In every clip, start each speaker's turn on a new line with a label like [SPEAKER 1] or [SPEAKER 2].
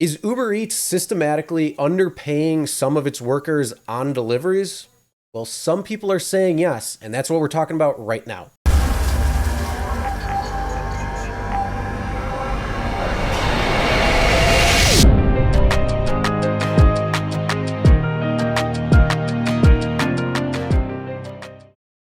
[SPEAKER 1] Is Uber Eats systematically underpaying some of its workers on deliveries? Well, some people are saying yes, and that's what we're talking about right now.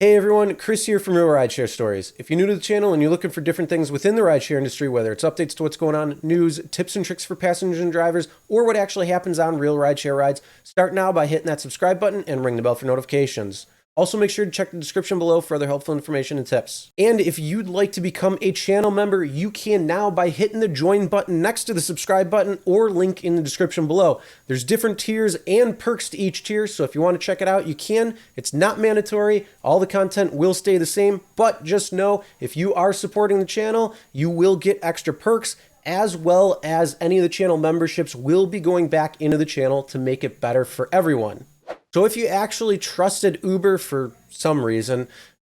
[SPEAKER 1] Hey everyone, Chris here from Real Rideshare Stories. If you're new to the channel and you're looking for different things within the rideshare industry, whether it's updates to what's going on, news, tips and tricks for passengers and drivers, or what actually happens on real rideshare rides, start now by hitting that subscribe button and ring the bell for notifications. Also, make sure to check the description below for other helpful information and tips. And if you'd like to become a channel member, you can now by hitting the join button next to the subscribe button or link in the description below. There's different tiers and perks to each tier, so if you want to check it out, you can. It's not mandatory. All the content will stay the same, but just know if you are supporting the channel, you will get extra perks, as well as any of the channel memberships will be going back into the channel to make it better for everyone. So if you actually trusted Uber for some reason,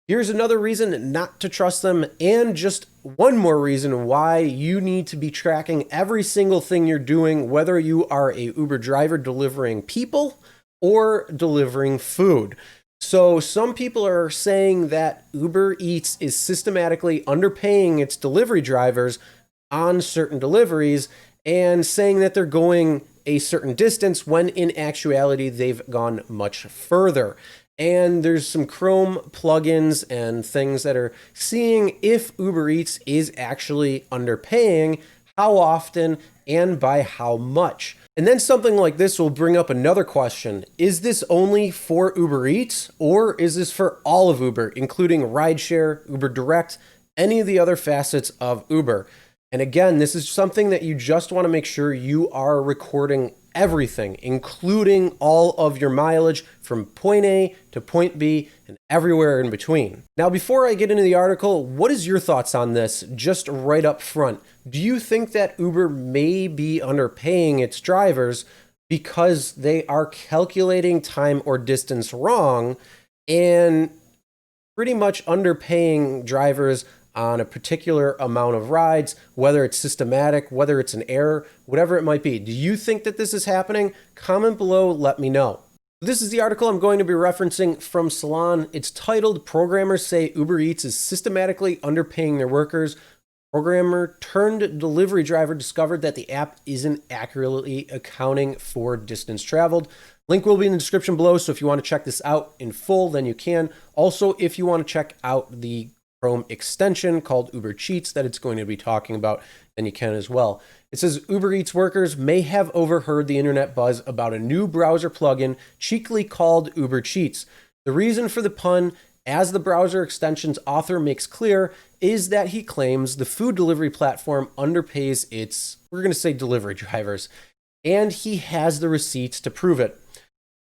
[SPEAKER 1] here's another reason not to trust them, and just one more reason why you need to be tracking every single thing you're doing, whether you are a Uber driver delivering people or delivering food. So some people are saying that Uber Eats is systematically underpaying its delivery drivers on certain deliveries and saying that they're going a certain distance when in actuality they've gone much further. And there's some Chrome plugins and things that are seeing if Uber Eats is actually underpaying, how often, and by how much. And then something like this will bring up another question. Is this only for Uber Eats, or is this for all of Uber, including rideshare, Uber Direct, any of the other facets of Uber? And again, this is something that you just want to make sure you are recording everything, including all of your mileage from point A to point B and everywhere in between. Now, before I get into the article, what is your thoughts on this just right up front? Do you think that Uber may be underpaying its drivers because they are calculating time or distance wrong and pretty much underpaying drivers on a particular amount of rides, whether it's systematic, whether it's an error, whatever it might be? Do you think that this is happening? Comment below, let me know. This is the article I'm going to be referencing from Salon. It's titled, "Programmers Say Uber Eats is Systematically Underpaying Their Workers. Programmer turned delivery driver discovered that the app isn't accurately accounting for distance traveled." Link will be in the description below, so if you want to check this out in full, then you can. Also, if you want to check out the Chrome extension called UberEATS that it's going to be talking about, then you can as well. It says Uber Eats workers may have overheard the internet buzz about a new browser plugin cheekily called UberEATS. The reason for the pun, as the browser extension's author makes clear, is that he claims the food delivery platform underpays its, we're going to say, delivery drivers, and he has the receipts to prove it.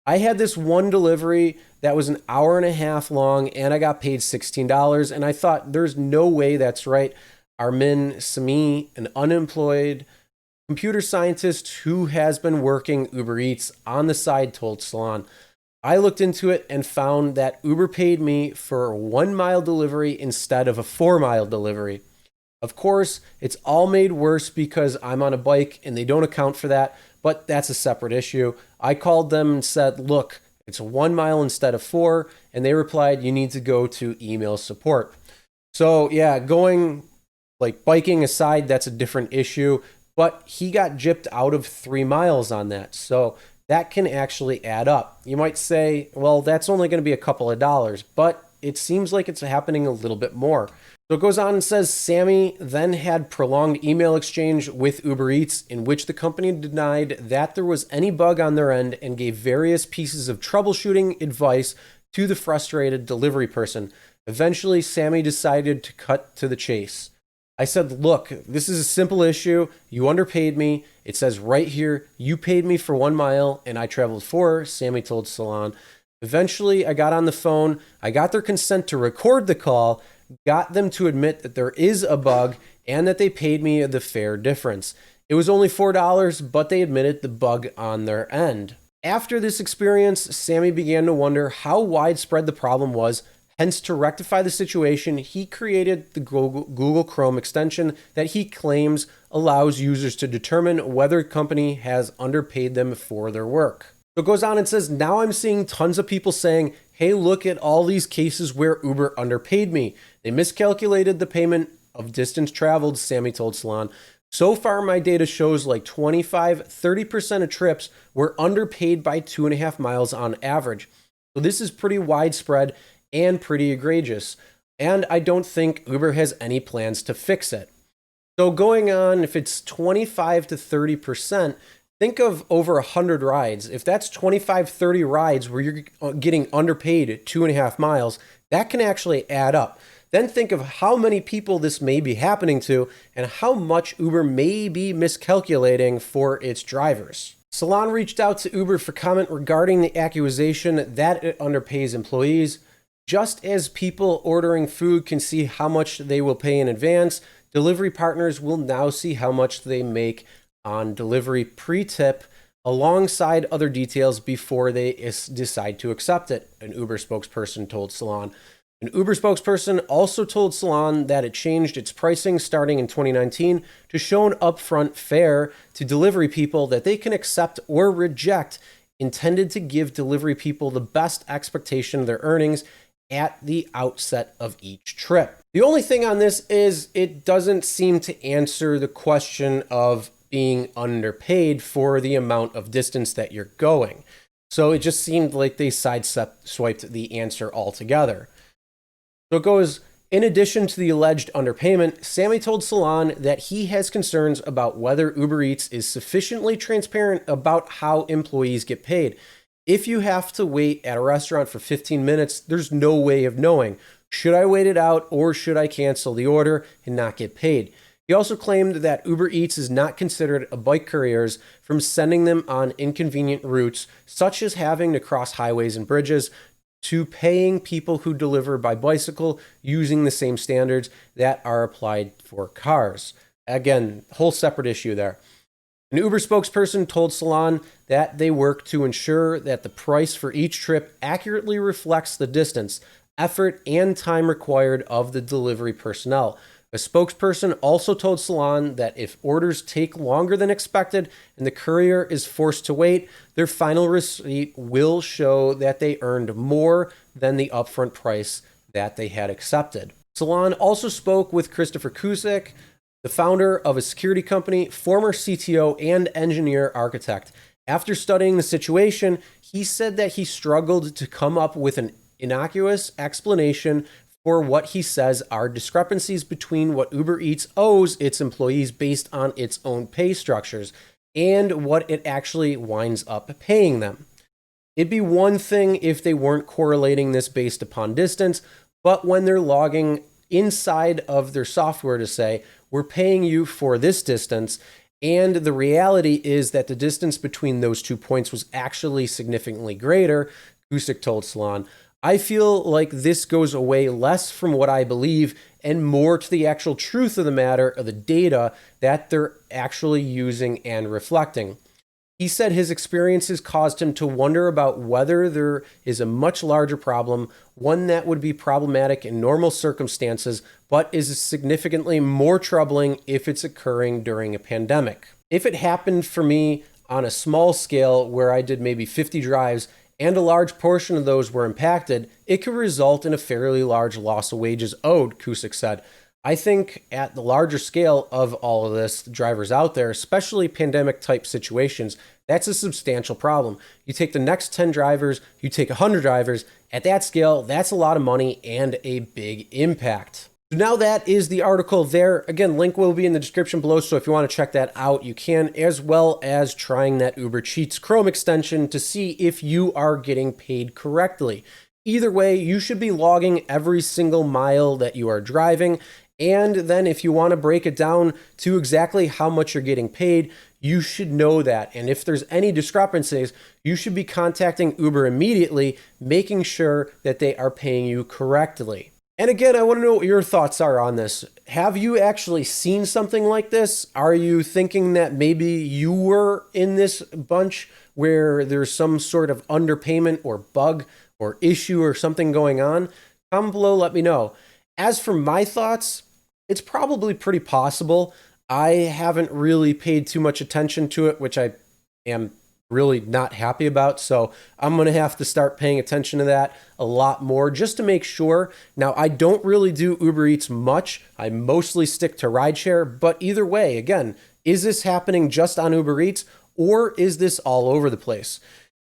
[SPEAKER 1] I had this one delivery that was an hour and a half long, and I got paid $16, and I thought, there's no way that's right. Armin Sami, an unemployed computer scientist who has been working Uber Eats on the side, told Salon. I looked into it and found that Uber paid me for a 1 mile delivery instead of a 4 mile delivery. Of course, it's all made worse because I'm on a bike and they don't account for that, but that's a separate issue. I called them and said, look, it's 1 mile instead of 4, and they replied, you need to go to email support. So yeah, going like biking aside, that's a different issue, but he got gypped out of 3 miles on that. So that can actually add up. You might say, well, that's only going to be a couple of dollars, but it seems like it's happening a little bit more. So it goes on and says, Sammy then had prolonged email exchange with Uber Eats in which the company denied that there was any bug on their end and gave various pieces of troubleshooting advice to the frustrated delivery person. Eventually, Sammy decided to cut to the chase. I said, look, this is a simple issue. You underpaid me. It says right here, you paid me for 1 mile and I traveled 4, Sammy told Salon. Eventually, I got on the phone. I got their consent to record the call, got them to admit that there is a bug and that they paid me the fair difference. It was only $4, but they admitted the bug on their end. After this experience, Sammy began to wonder how widespread the problem was Hence, to rectify the situation, he created the Google Chrome extension that he claims allows users to determine whether a company has underpaid them for their work. So it goes on and says, now I'm seeing tons of people saying, hey, look at all these cases where Uber underpaid me. They miscalculated the payment of distance traveled, Sammy told Salon. So far, my data shows like 25-30% of trips were underpaid by 2.5 miles on average. So this is pretty widespread and pretty egregious. And I don't think Uber has any plans to fix it. So going on, if it's 25 to 30%, think of over 100 rides. If that's 25-30 rides where you're getting underpaid at 2.5 miles, that can actually add up. Then think of how many people this may be happening to and how much Uber may be miscalculating for its drivers. Salon reached out to Uber for comment regarding the accusation that it underpays employees. Just as people ordering food can see how much they will pay in advance, delivery partners will now see how much they make on delivery pre-tip alongside other details before they decide to accept it, an Uber spokesperson told Salon. An Uber spokesperson also told Salon that it changed its pricing starting in 2019 to show an upfront fare to delivery people that they can accept or reject, intended to give delivery people the best expectation of their earnings at the outset of each trip. The only thing on this is it doesn't seem to answer the question of being underpaid for the amount of distance that you're going. So it just seemed like they sideswiped the answer altogether. So it goes, in addition to the alleged underpayment, Sammy told Salon that he has concerns about whether UberEATS is sufficiently transparent about how employees get paid. If you have to wait at a restaurant for 15 minutes, there's no way of knowing. Should I wait it out or should I cancel the order and not get paid? He also claimed that UberEATS is not considered a bike couriers from sending them on inconvenient routes, such as having to cross highways and bridges, to paying people who deliver by bicycle using the same standards that are applied for cars. Again, whole separate issue there. An Uber spokesperson told Salon that they work to ensure that the price for each trip accurately reflects the distance, effort, and time required of the delivery personnel. A spokesperson also told Salon that if orders take longer than expected and the courier is forced to wait, their final receipt will show that they earned more than the upfront price that they had accepted. Salon also spoke with Christopher Cusick, the founder of a security company, former CTO, and engineer architect. After studying the situation, he said that he struggled to come up with an innocuous explanation for what he says are discrepancies between what UberEATS owes its employees based on its own pay structures and what it actually winds up paying them. It'd be one thing if they weren't correlating this based upon distance, but when they're logging inside of their software to say, we're paying you for this distance, and the reality is that the distance between those 2 points was actually significantly greater, Cusick told Salon. I feel like this goes away less from what I believe and more to the actual truth of the matter of the data that they're actually using and reflecting. He said his experiences caused him to wonder about whether there is a much larger problem, one that would be problematic in normal circumstances, but is significantly more troubling if it's occurring during a pandemic. If it happened for me on a small scale where I did maybe 50 drives and a large portion of those were impacted, it could result in a fairly large loss of wages owed, Cusick said. I think at the larger scale of all of this, the drivers out there, especially pandemic type situations, that's a substantial problem. You take the next 10 drivers, you take 100 drivers, at that scale, that's a lot of money and a big impact. So now that is the article there. Again, link will be in the description below, so if you want to check that out, you can, as well as trying that Uber Cheats Chrome extension to see if you are getting paid correctly. Either way, you should be logging every single mile that you are driving. And then if you want to break it down to exactly how much you're getting paid, you should know that. And if there's any discrepancies, you should be contacting Uber immediately, making sure that they are paying you correctly. And again, I want to know what your thoughts are on this. Have you actually seen something like this? Are you thinking that maybe you were in this bunch where there's some sort of underpayment or bug or issue or something going on? Comment below, let me know. As for my thoughts, it's probably pretty possible. I haven't really paid too much attention to it, which I am really not happy about. So I'm going to have to start paying attention to that a lot more just to make sure. Now, I don't really do UberEATS much. I mostly stick to rideshare, but either way, again, is this happening just on UberEATS or is this all over the place?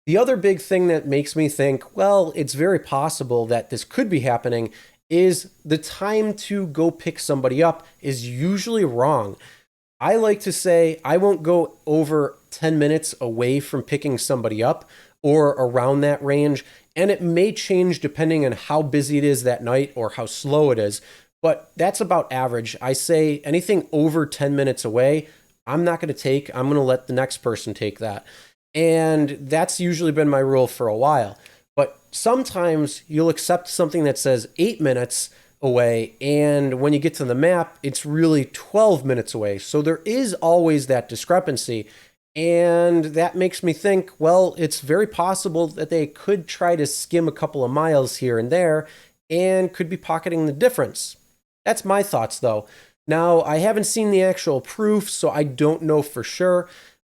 [SPEAKER 1] The other big thing that makes me think, well, it's very possible that this could be happening is the time to go pick somebody up is usually wrong. I like to say I won't go over 10 minutes away from picking somebody up or around that range. And it may change depending on how busy it is that night or how slow it is. But that's about average. I say anything over 10 minutes away, I'm not going to take. I'm going to let the next person take that. And that's usually been my rule for a while. But sometimes you'll accept something that says 8 minutes away, and when you get to the map, it's really 12 minutes away. So there is always that discrepancy, and that makes me think, well, it's very possible that they could try to skim a couple of miles here and there and could be pocketing the difference. That's my thoughts, though. Now, I haven't seen the actual proof, so I don't know for sure.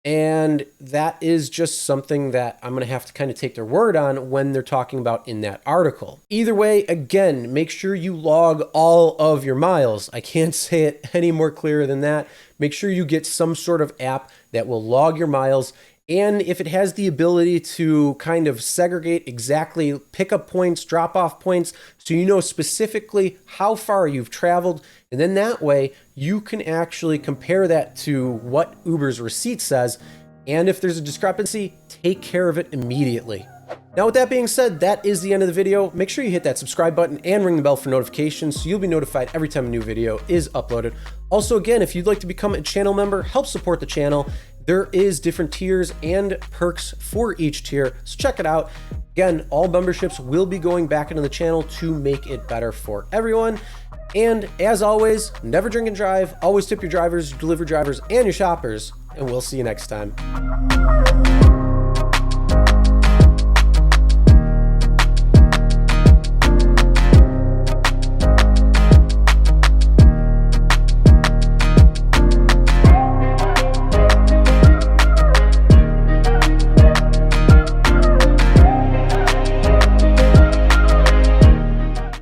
[SPEAKER 1] And that is just something that I'm going to have to kind of take their word on when they're talking about in that article. Either way, again, make sure you log all of your miles. I can't say it any more clear than that. Make sure you get some sort of app that will log your miles. And if it has the ability to kind of segregate exactly pickup points, drop off points, so you know specifically how far you've traveled. And then that way you can actually compare that to what Uber's receipt says. And if there's a discrepancy, take care of it immediately. Now, with that being said, that is the end of the video. Make sure you hit that subscribe button and ring the bell for notifications so you'll be notified every time a new video is uploaded. Also, again, if you'd like to become a channel member, help support the channel. There is different tiers and perks for each tier, so check it out. Again, all memberships will be going back into the channel to make it better for everyone. And as always, never drink and drive, always tip your drivers, delivery drivers, and your shoppers, and we'll see you next time.